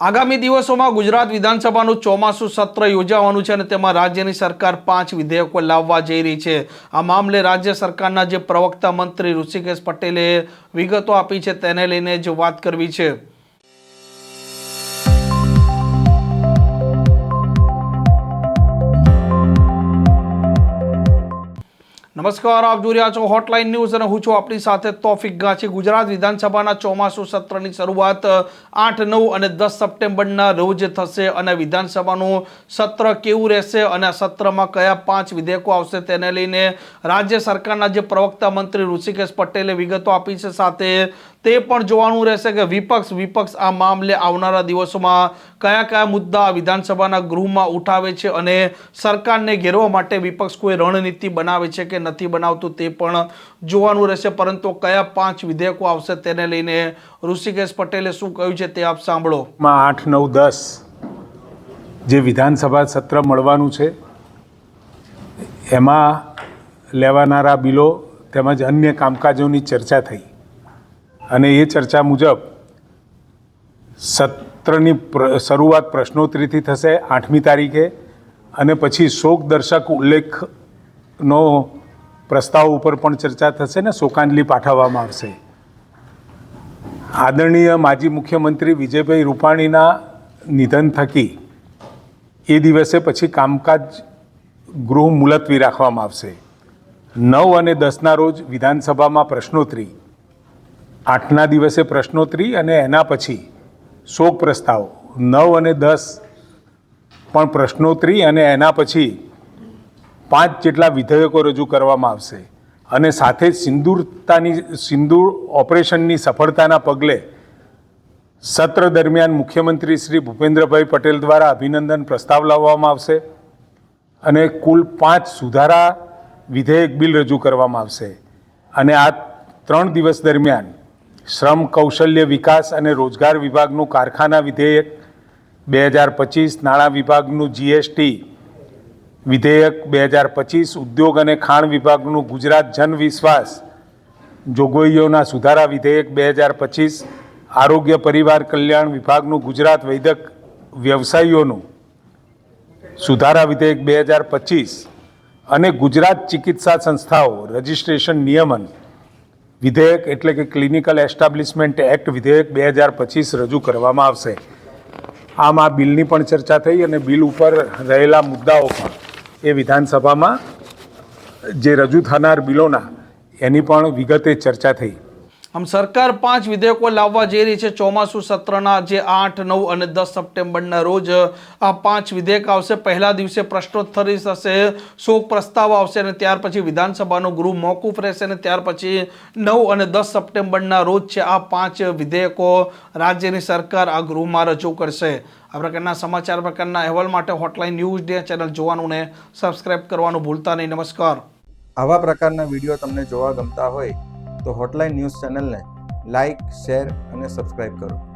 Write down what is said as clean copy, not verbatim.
આગામી દિવસોમાં ગુજરાત વિધાનસભાનું ચોમાસું સત્ર યોજાવાનું છે અને તેમાં રાજ્યની સરકાર 5 વિધેયકો લાવવા જઈ રહી છે। આ મામલે રાજ્ય સરકારના જે પ્રવક્તા મંત્રી ઋષિકેશ પટેલે વિગતો આપી છે તેને લઈને જ વાત કરવી છે। નમસ્કાર, આપ જોઈ રહ્યા છો હોટલાઇન ન્યૂઝ અને હું છું આપણી સાથે તોફિક ગાંચી। ગુજરાત વિધાનસભાના ચોમાસુ સત્રની શરૂઆત 8, 9 અને 10 સપ્ટેમ્બરના રોજ થશે અને વિધાનસભાનું સત્ર કેવું રહેશે અને આ સત્રમાં કયા 5 વિધેયકો આવશે તેને લઈને રાજ્ય સરકારના જે પ્રવક્તા મંત્રી ઋષિકેશ પટેલે વિગતો આપી છે। સાથે તે પણ જોવાનું રહેશે કે વિપક્ષ આ મામલે આવનારા દિવસોમાં કયા મુદ્દા વિધાનસભાના ગૃહમાં ઉઠાવે છે અને સરકારને ઘેરવા માટે વિપક્ષ કોઈ રણનીતિ બનાવે છે કે નથી બનાવતું તે પણ જોવાનું રહેશે। પરંતુ કયા 5 વિધેયકો આવશે તેને લઈને ઋષિકેશ પટેલે શું કહ્યું છે તે આપ સાંભળો। 8, 9, 10 જે વિધાનસભા સત્ર મળવાનું છે એમાં લેવાનારા બિલો તેમજ અન્ય કામકાજોની ચર્ચા થઈ અને એ ચર્ચા મુજબ સત્રની શરૂઆત પ્રશ્નોત્તરીથી થશે 8મી તારીખે અને પછી શોકદર્શક ઉલ્લેખનો પ્રસ્તાવ ઉપર પણ ચર્ચા થશે ને શોકાંજલિ પાઠવવામાં આવશે। આદરણીય માજી મુખ્યમંત્રી વિજયભાઈ રૂપાણીના નિધન થકી એ દિવસે પછી કામકાજ ગૃહ મુલતવી રાખવામાં આવશે। 9 અને 10ના રોજ વિધાનસભામાં પ્રશ્નોત્તરી, 8ના દિવસે પ્રશ્નોત્તરી અને એના પછી શોક પ્રસ્તાવ, 9 અને 10 પણ પ્રશ્નોત્તરી અને એના પછી 5 જેટલા વિધેયકો રજૂ કરવામાં આવશે અને સાથે સિંદૂર ઓપરેશનની સફળતાના પગલે સત્ર દરમિયાન મુખ્યમંત્રી શ્રી ભૂપેન્દ્રભાઈ પટેલ દ્વારા અભિનંદન પ્રસ્તાવ લાવવામાં આવશે અને કુલ 5 સુધારા વિધેયક બિલ રજૂ કરવામાં આવશે અને આ 3 દિવસ દરમિયાન શ્રમ કૌશલ્ય વિકાસ અને રોજગાર વિભાગનું કારખાના વિધેયક 2025, નાણાં વિભાગનું જીએસટી વિધેયક 2025, ઉદ્યોગ અને ખાણ વિભાગનું ગુજરાત જન વિશ્વાસ જોગવાઈઓના સુધારા વિધેયક 2025, આરોગ્ય પરિવાર કલ્યાણ વિભાગનું ગુજરાત વૈદક વ્યવસાયીઓનું સુધારા વિધેયક 2025 અને ગુજરાત ચિકિત્સા સંસ્થાઓ રજિસ્ટ્રેશન નિયમન વિધેયક એટલે કે ક્લિનિકલ એસ્ટાબ્લિશમેન્ટ એક્ટ વિધેયક 2025 રજૂ કરવામાં આવશે। આમ આ બિલની પણ ચર્ચા થઈ અને બિલ ઉપર રહેલા મુદ્દાઓ પણ એ વિધાનસભામાં જે રજૂ થનાર બિલોના એની પણ વિગતે ચર્ચા થઈ। આમ સરકાર 5 વિધેયકો લાવવા જઈ રહી છે। ચોમાસુ સત્રના જે 8, 9 અને 10 સપ્ટેમ્બરના રોજ આ 5 વિધેયક આવશે। પહેલા દિવસે પ્રશ્નોત્તરી થશે, શોક પ્રસ્તાવ આવશે અને ત્યાર પછી વિધાનસભાનું ગૃહ મોકૂફ રહેશે અને ત્યાર પછી 9 અને 10 સપ્ટેમ્બરના રોજ છે આ 5 વિધેયકો રાજ્યની સરકાર આ ગૃહમાં રજૂ કરશે। આ પ્રકારના સમાચાર, પ્રકારના અહેવાલ માટે હોટલાઇન ન્યૂઝ ડે ચેનલ જોવાનું ને સબસ્ક્રાઇબ કરવાનું ભૂલતા નહીં। નમસ્કાર। આવા પ્રકારના વિડીયો તમને જોવા ગમતા હોય તો હોટલાઇન ન્યૂઝ ચેનલને લાઇક, શેર અને સબસ્ક્રાઇબ કરો।